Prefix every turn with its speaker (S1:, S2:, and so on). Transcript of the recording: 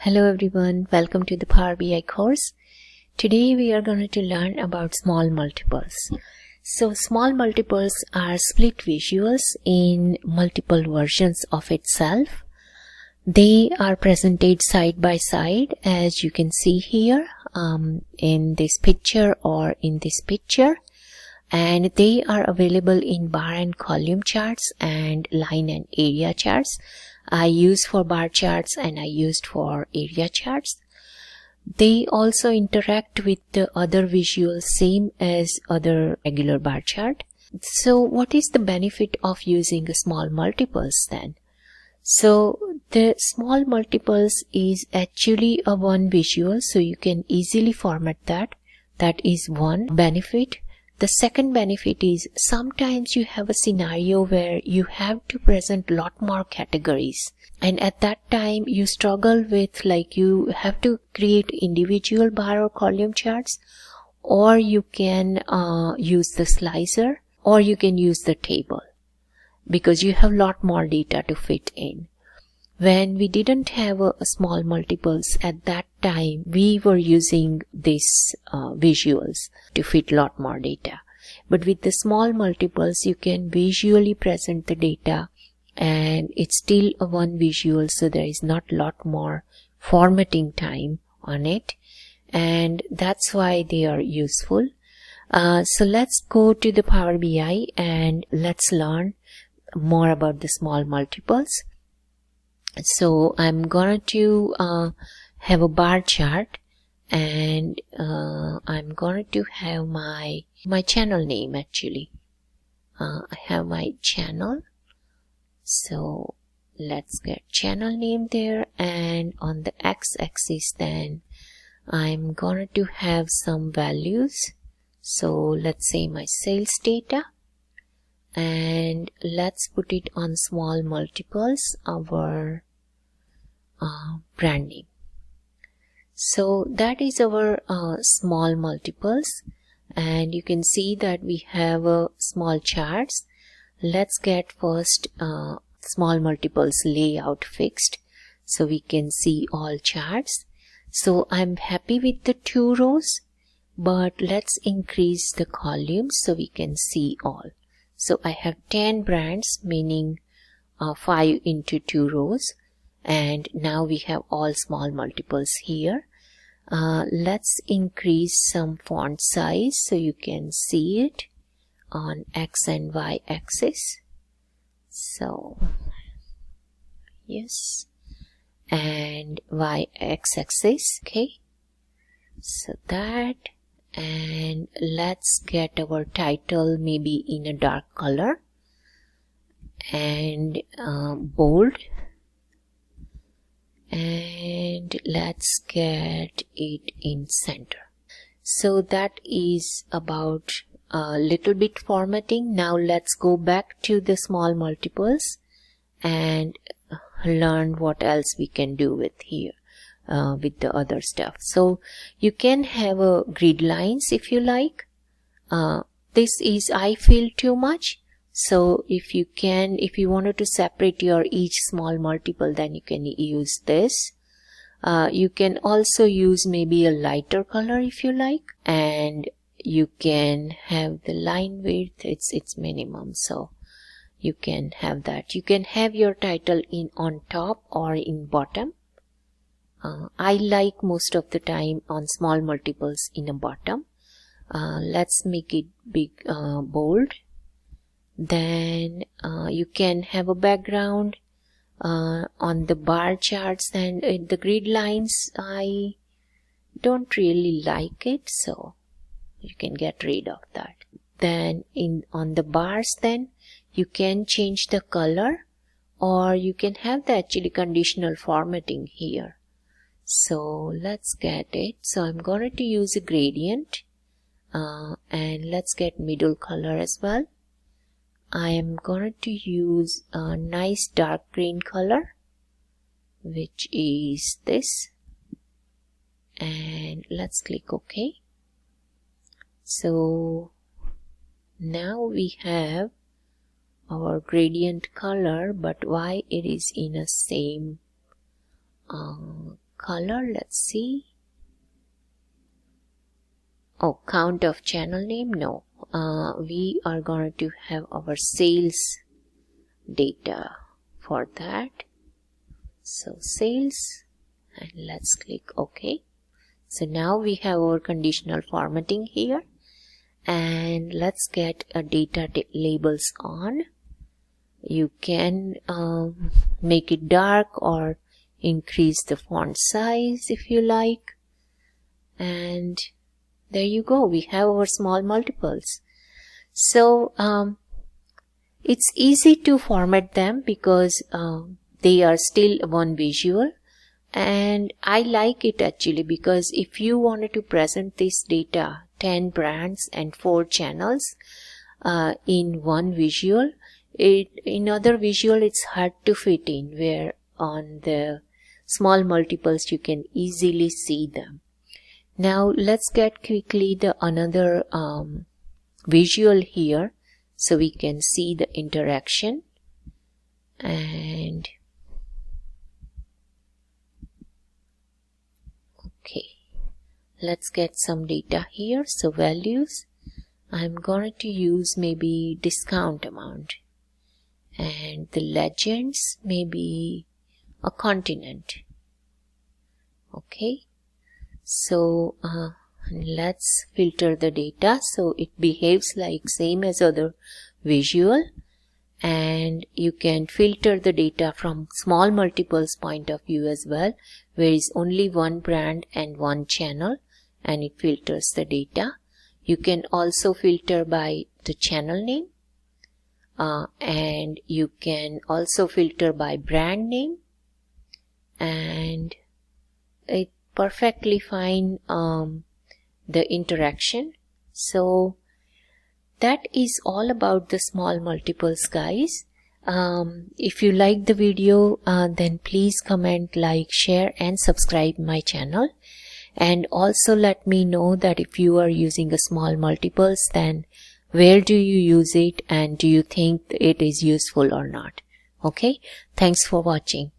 S1: Hello everyone, welcome to the Power BI course. Today we are going to learn about small multiples. So small multiples are split visuals in multiple versions of itself. They are presented side by side as you can see here in this picture or in this picture, and they are available in bar and column charts and line and area charts. I use for bar charts and I used for area charts. They also interact with the other visuals same as other regular bar chart. So what is the benefit of using a small multiples then? So the small multiples is actually a one visual, so you can easily format that. That is one benefit. The second benefit is sometimes you have a scenario where you have to present lot more categories, and at that time you struggle with, like, you have to create individual bar or column charts, or you can use the slicer, or you can use the table because you have lot more data to fit in. When we didn't have a small multiples at that time, we were using these visuals to fit lot more data. But with the small multiples, you can visually present the data and it's still a one visual, so there is not lot more formatting time on it, and that's why they are useful. So let's go to the Power BI and let's learn more about the small multiples. So I'm going to have a bar chart, and I'm going to have my channel name actually. I have my channel. So let's get channel name there, and on the x-axis then I'm going to have some values. So let's say my sales data, and let's put it on small multiples, our brand name. So that is our small multiples, and you can see that we have small charts. Let's get first small multiples layout fixed so we can see all charts. So I'm happy with the 2 rows, but let's increase the columns so we can see all. So I have 10 brands, meaning 5 into 2 rows, and now we have all small multiples here. Let's increase some font size so you can see it on X and Y axis. So yes, and Y axis. Okay, so that, and let's get our title maybe in a dark color and bold, and let's get it in center. So that is about a little bit formatting. Now let's go back to the small multiples and learn what else we can do with here with the other stuff. So you can have a grid lines if you like. This is, I feel, too much. So if you wanted to separate your each small multiple, then you can use this. You can also use maybe a lighter color if you like, and you can have the line width, it's minimum, so you can have that. You can have your title in on top or in bottom. I like most of the time on small multiples in a bottom. Let's make it big, bold. Then you can have a background on the bar charts, and the grid lines I don't really like it, so you can get rid of that. Then on the bars, then you can change the color, or you can have the actually conditional formatting here. So let's get it. So I'm going to use a gradient, and let's get middle color as well. I am going to use a nice dark green color, which is this, and let's click OK. So now we have our gradient color, but why it is in a same color. Let's see. Oh, count of channel name. No, we are going to have our sales data for that. So sales, and let's click OK. So now we have our conditional formatting here, and let's get a data labels on. You can make it dark or increase the font size if you like, and there you go, we have our small multiples. So it's easy to format them because they are still one visual, and I like it actually, because if you wanted to present this data 10 brands and 4 channels in one visual, in other visual it's hard to fit in, where on the small multiples you can easily see them. Now let's get quickly the another visual here so we can see the interaction. And okay, let's get some data here. So values, I'm going to use maybe discount amount, and the legends maybe a continent. Okay, so let's filter the data so it behaves like same as other visual, and you can filter the data from small multiples point of view as well, where is only one brand and one channel, and it filters the data. You can also filter by the channel name, and you can also filter by brand name, and it perfectly fine the interaction. So that is all about the small multiples, guys. If you like the video, then please comment, like, share and subscribe my channel, and also let me know that if you are using a small multiples, then where do you use it and do you think it is useful or not. Okay, thanks for watching.